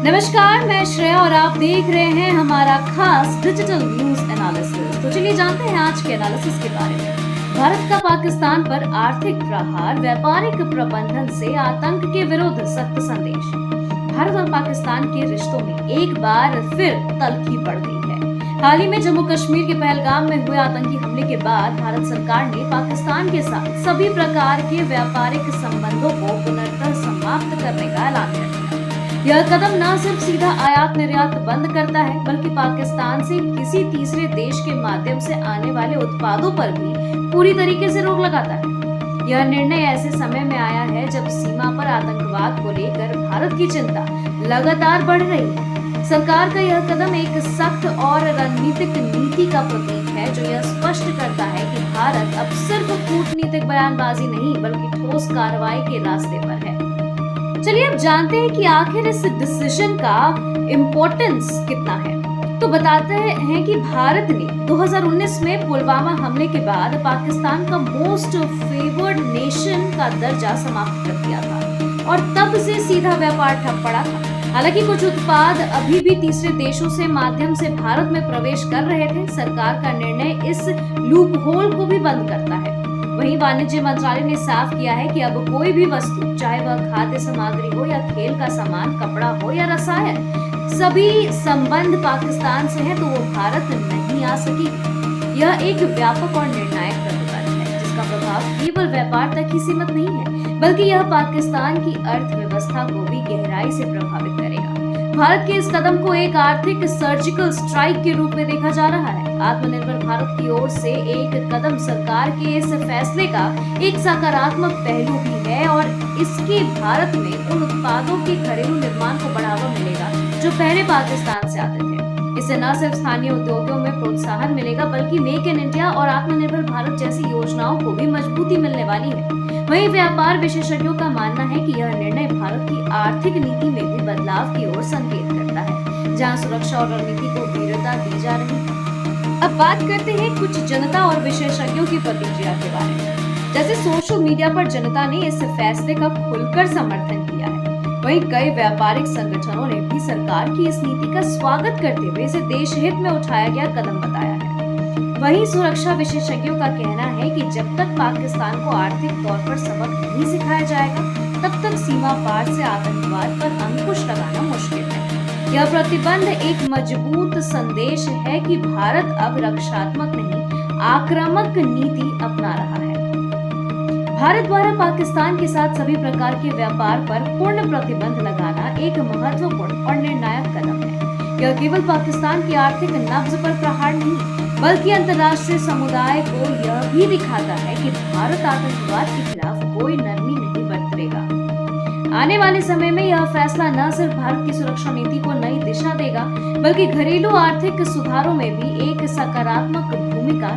नमस्कार, मैं श्रेया और आप देख रहे हैं हमारा खास डिजिटल न्यूज एनालिसिस। तो चलिए जानते हैं आज के एनालिसिस के बारे में। भारत का पाकिस्तान पर आर्थिक प्रहार, व्यापारिक प्रबंधन से आतंक के विरुद्ध सख्त संदेश। भारत और पाकिस्तान के रिश्तों में एक बार फिर तल्खी बढ़ गई है। हाल ही में जम्मू कश्मीर के पहलगाम में हुए आतंकी हमले के बाद भारत सरकार ने पाकिस्तान के साथ सभी प्रकार के व्यापारिक संबंधों को पुनर्तः समाप्त करने का ऐलान कर दिया। यह कदम न सिर्फ सीधा आयात निर्यात बंद करता है, बल्कि पाकिस्तान से किसी तीसरे देश के माध्यम से आने वाले उत्पादों पर भी पूरी तरीके से रोक लगाता है। यह निर्णय ऐसे समय में आया है जब सीमा पर आतंकवाद को लेकर भारत की चिंता लगातार बढ़ रही है। सरकार का यह कदम एक सख्त और रणनीतिक नीति का प्रतीक है, जो यह स्पष्ट करता है कि भारत अब सिर्फ कूटनीतिक बयानबाजी नहीं, बल्कि ठोस कार्रवाई के रास्ते पर है। चलिए अब जानते हैं कि आखिर इस डिसीजन का इम्पोर्टेंस कितना है। तो बताते हैं कि भारत ने 2019 में पुलवामा हमले के बाद पाकिस्तान का मोस्ट फेवर्ड नेशन का दर्जा समाप्त कर दिया था और तब से सीधा व्यापार ठप पड़ा था। हालांकि कुछ उत्पाद अभी भी तीसरे देशों से माध्यम से भारत में प्रवेश कर रहे थे। सरकार का निर्णय इस लूप होल को भी बंद करता है। वहीं वाणिज्य मंत्रालय ने साफ किया है कि अब कोई भी वस्तु, चाहे वह खाद्य सामग्री हो या खेल का सामान, कपड़ा हो या रसायन, सभी संबंध पाकिस्तान से है तो वो भारत नहीं आ सकेगी। यह एक व्यापक और निर्णायक प्रतिबंध है, जिसका प्रभाव केवल व्यापार तक ही सीमित नहीं है, बल्कि यह पाकिस्तान की अर्थव्यवस्था को भी गहराई से प्रभावित करेगा। भारत के इस कदम को एक आर्थिक सर्जिकल स्ट्राइक के रूप में देखा जा रहा है। आत्मनिर्भर भारत की ओर से एक कदम सरकार के इस फैसले का एक सकारात्मक पहलू भी है और इसके भारत में उन उत्पादों के घरेलू निर्माण को बढ़ावा मिलेगा जो पहले पाकिस्तान से आते थे। इससे न सिर्फ स्थानीय उद्योगों में प्रोत्साहन मिलेगा, बल्कि मेक इन इंडिया और आत्मनिर्भर भारत जैसी योजनाओं को भी मजबूती मिलने वाली है। वहीं व्यापार विशेषज्ञों का मानना है कि यह निर्णय भारत की आर्थिक नीति में भी बदलाव की ओर संकेत करता है, जहां सुरक्षा और रणनीति को वरीयता दी जा रही है। अब बात करते हैं कुछ जनता और विशेषज्ञों की प्रतिक्रिया के बारे में। जैसे सोशल मीडिया पर जनता ने इस फैसले का खुलकर समर्थन किया है। वहीं कई व्यापारिक संगठनों ने भी सरकार की इस नीति का स्वागत करते हुए इसे देश हित में उठाया गया कदम बताया है। वहीं सुरक्षा विशेषज्ञों का कहना है कि जब तक पाकिस्तान को आर्थिक तौर पर सबक नहीं सिखाया जाएगा, तब तक सीमा पार से आतंकवाद पर अंकुश लगाना मुश्किल है। यह प्रतिबंध एक मजबूत संदेश है कि भारत अब रक्षात्मक नहीं, आक्रामक नीति अपना रहा है। भारत द्वारा पाकिस्तान के साथ सभी प्रकार के व्यापार पर पूर्ण प्रतिबंध लगाना एक महत्वपूर्ण और निर्णायक कदम है। यह केवल पाकिस्तान की आर्थिक नब्ज पर प्रहार नहीं, बल्कि अंतर्राष्ट्रीय समुदाय को यह भी दिखाता है कि भारत आतंकवाद के खिलाफ कोई नरमी नहीं बरतेगा। आने वाले समय में यह फैसला न सिर्फ भारत की सुरक्षा नीति को नई दिशा देगा, बल्कि घरेलू आर्थिक सुधारों में भी एक सकारात्मक भूमिका